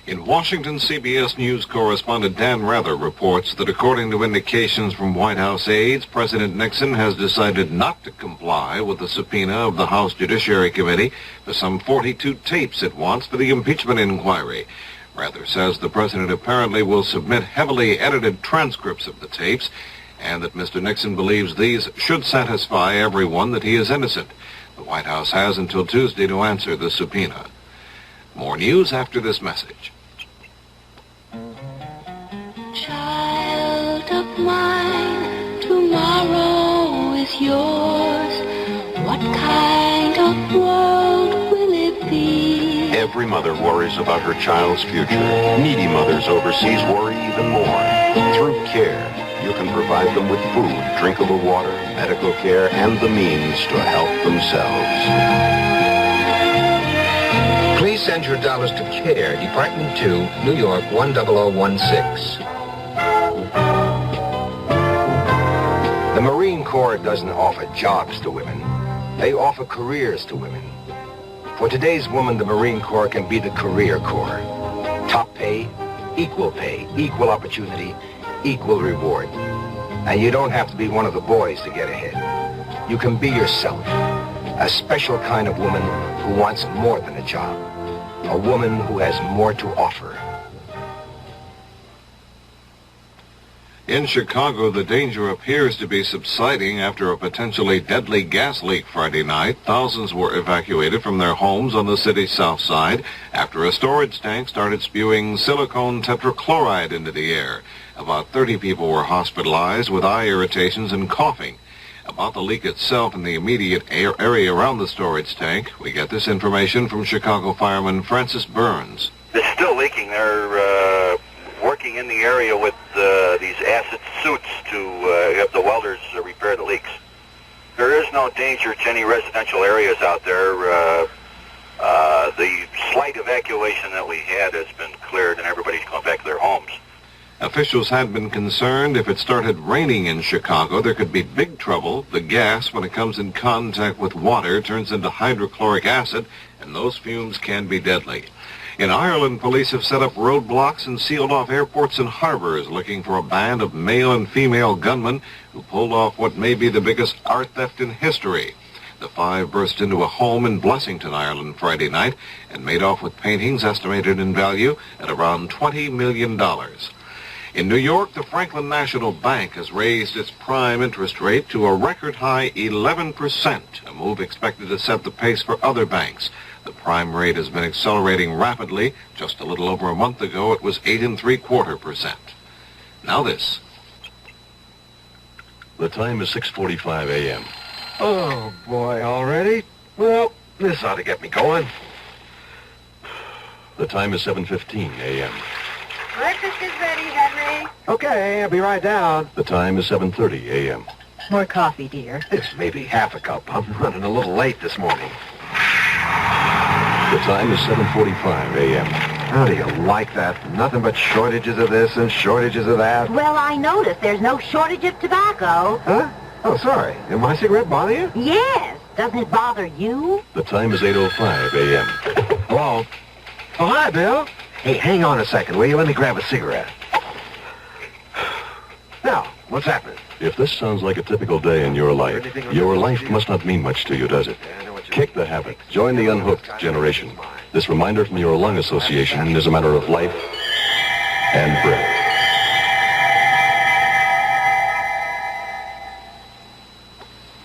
In Washington, CBS News correspondent Dan Rather reports that according to indications from White House aides, President Nixon has decided not to comply with the subpoena of the House Judiciary Committee for some 42 tapes it wants for the impeachment inquiry. Rather says the president apparently will submit heavily edited transcripts of the tapes, and that Mr. Nixon believes these should satisfy everyone that he is innocent. The White House has until Tuesday to answer the subpoena. More news after this message. Child of mine, tomorrow is yours. What kind of world will it be? Every mother worries about her child's future. Needy mothers overseas worry even more. Through CARE, you can provide them with food, drinkable water, medical care, and the means to help themselves. Please send your dollars to CARE, Department 2, New York 10016. The Marine Corps doesn't offer jobs to women. They offer careers to women. For today's woman, the Marine Corps can be the career corps. Top pay, equal opportunity, equal reward. And you don't have to be one of the boys to get ahead. You can be yourself. A special kind of woman who wants more than a job. A woman who has more to offer. In Chicago, the danger appears to be subsiding after a potentially deadly gas leak Friday night. Thousands were evacuated from their homes on the city's south side after a storage tank started spewing silicone tetrachloride into the air. About 30 people were hospitalized with eye irritations and coughing. About the leak itself and the immediate area around the storage tank, we get this information from Chicago fireman Francis Burns. It's still leaking. They're working in the area with these acid suits to have the welders repair the leaks. There is no danger to any residential areas out there. The slight evacuation that we had has been cleared and everybody's going back to their homes. Officials had been concerned if it started raining in Chicago, there could be big trouble. The gas, when it comes in contact with water, turns into hydrochloric acid, and those fumes can be deadly. In Ireland, police have set up roadblocks and sealed off airports and harbors looking for a band of male and female gunmen who pulled off what may be the biggest art theft in history. The five burst into a home in Blessington, Ireland, Friday night and made off with paintings estimated in value at around $20 million. In New York, the Franklin National Bank has raised its prime interest rate to a record-high 11%, a move expected to set the pace for other banks. The prime rate has been accelerating rapidly. Just a little over a month ago, it was 8.75%. Now this. The time is 6:45 a.m. Oh, boy, already? Well, this ought to get me going. The time is 7:15 a.m. Breakfast is ready, Henry. Okay, I'll be right down. The time is 7:30 a.m. More coffee, dear. It's maybe half a cup. I'm running a little late this morning. The time is 7:45 a.m. How do you like that? Nothing but shortages of this and shortages of that. Well, I noticed there's no shortage of tobacco. Huh? Oh, sorry. Did my cigarette bother you? Yes. Doesn't it bother you? The time is 8:05 a.m. Hello? Oh, hi, Bill. Hey, hang on a second, will you? Let me grab a cigarette. Now, what's happening? If this sounds like a typical day in your life must not mean much to you, does it? Kick the habit. Join the unhooked generation. This reminder from your lung association is a matter of life and breath.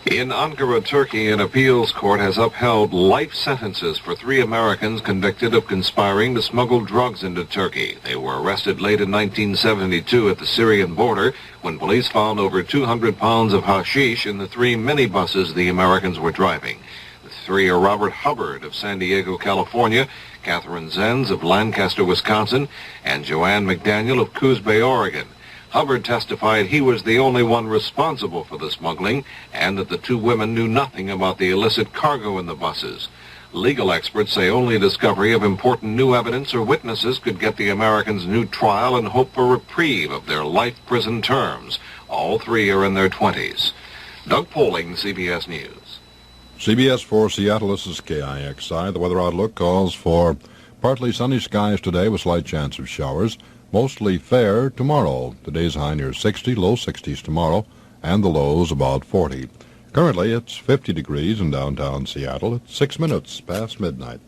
In Ankara, Turkey, an appeals court has upheld life sentences for 3 Americans convicted of conspiring to smuggle drugs into Turkey. They were arrested late in 1972 at the Syrian border when police found over 200 pounds of hashish in the 3 minibuses the Americans were driving. The 3 are Robert Hubbard of San Diego, California, Catherine Zenz of Lancaster, Wisconsin, and Joanne McDaniel of Coos Bay, Oregon. Hubbard testified he was the only one responsible for the smuggling and that the 2 women knew nothing about the illicit cargo in the buses. Legal experts say only discovery of important new evidence or witnesses could get the Americans new trial and hope for reprieve of their life prison terms. All 3 are in their 20s. Doug Poling, CBS News. CBS for Seattle, this is KIXI. The weather outlook calls for partly sunny skies today with slight chance of showers. Mostly fair tomorrow. Today's high near 60, low 60s tomorrow, and the lows about 40. Currently, it's 50 degrees in downtown Seattle. It's 6 minutes past midnight.